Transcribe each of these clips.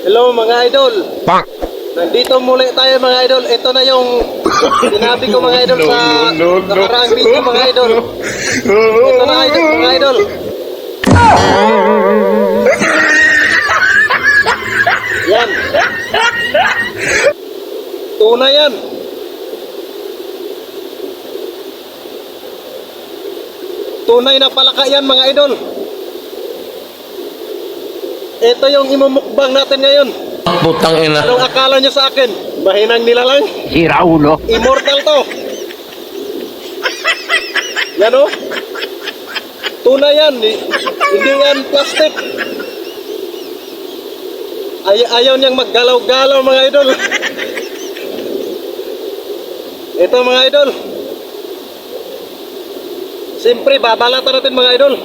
Hello mga idol. Pak! Nandito muli tayo mga idol. Ito na yung sinabi ko mga idol sa nakaraang video mga idol. Ito na idol, mga idol. Yan. Tunay yan. Tunay na palaka yan mga idol. Ito yung imumukbang natin ngayon. Putang ina. Anong akala nyo sa akin? Mahinang nilalang? Sira ulo. Immortal to. Yan o. Tunay yan. Hindi yan plastic. Ayaw niyang maggalaw-galaw mga idol. Ito mga idol. Siyempre, babalatan natin mga idol.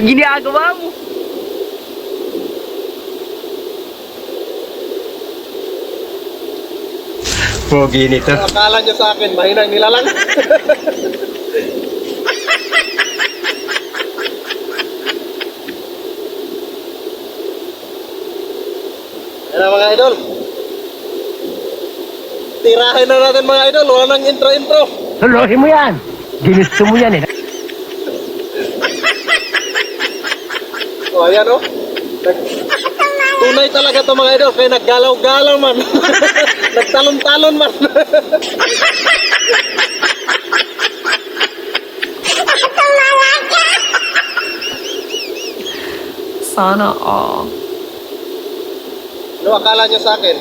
Ginagawa mo. Pogi nito. Ang akala nyo sa akin, mahinang nilalang. Yan na mga idol. Tirahin na natin mga idol. Wala nang intro-intro. Solohin mo yan. Ginusto mo yan eh. O, ayan o. Tunay talaga to mga idol. Kaya naggalaw-galaw man. Nagtalon-talon man. Sana all. Ano akala nyo sa akin?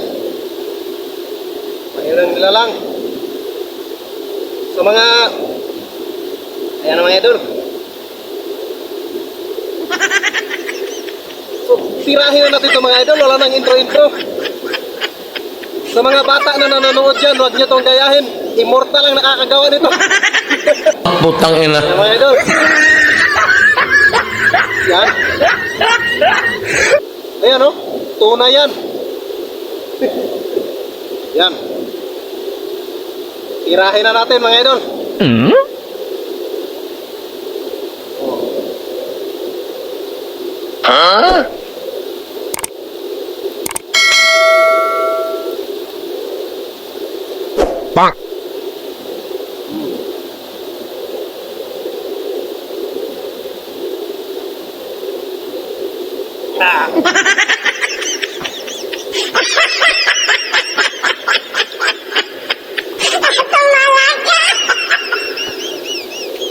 Mayroon nila lang. Sa mga... Ayan na mga idol. So, tirahin na natin ito mga idol. Wala nang intro-intro. Sa mga bata na nanonood dyan, huwag nyo itong gayahin. Immortal lang nakakagawa nito. Putang ina. Ayan mga idol. Yan. Ayan o. Tunay yan. Yan. Tirahin na natin mga idol. Hmm? Huh? Pak!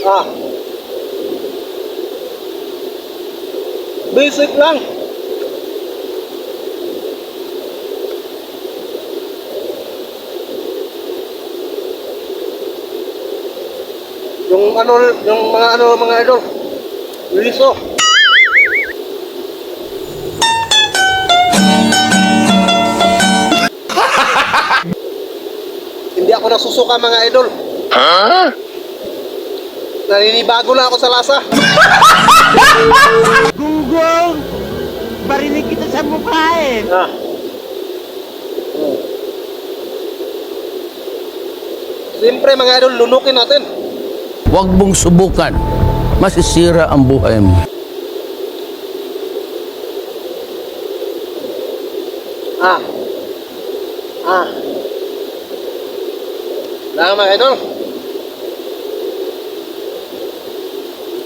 Ah. Basic lang. Yung ano, yung mga idol. Liso. Hindi ako nasusuka mga idol. Huh? Naninibago na ako sa lasa. Gunggong! Barinig kita sa mukha eh! Ah. Siyempre mga idol, lunukin natin. Huwag mong subukan. Masisira ang buhay mo. Ah. Ah. Lang mga idol.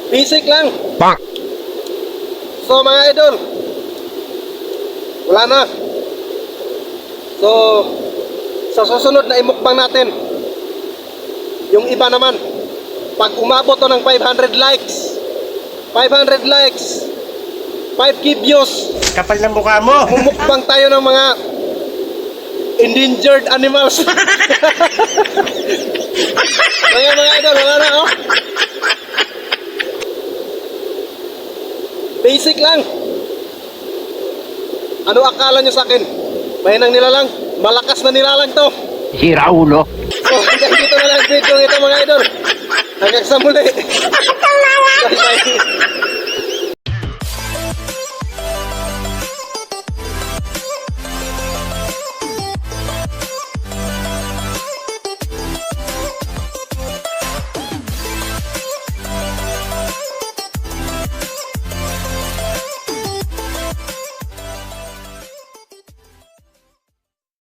Basic lang. Pak! So mga idol, wala na. So, sa susunod na imukbang natin, yung iba naman, pag umabot to ng 500 likes, 500 likes, 5k views, Kapal ng mukha mo! mumukbang tayo ng mga endangered animals. Kaya mga idol, wala na oh. Basic lang. Ano akala nyo sa akin? Mahinang nilalang? Malakas na nilalang to. Sira ulo. So hanggang dito na lang video ito mga idol. Hanggang sa muli. Bye bye.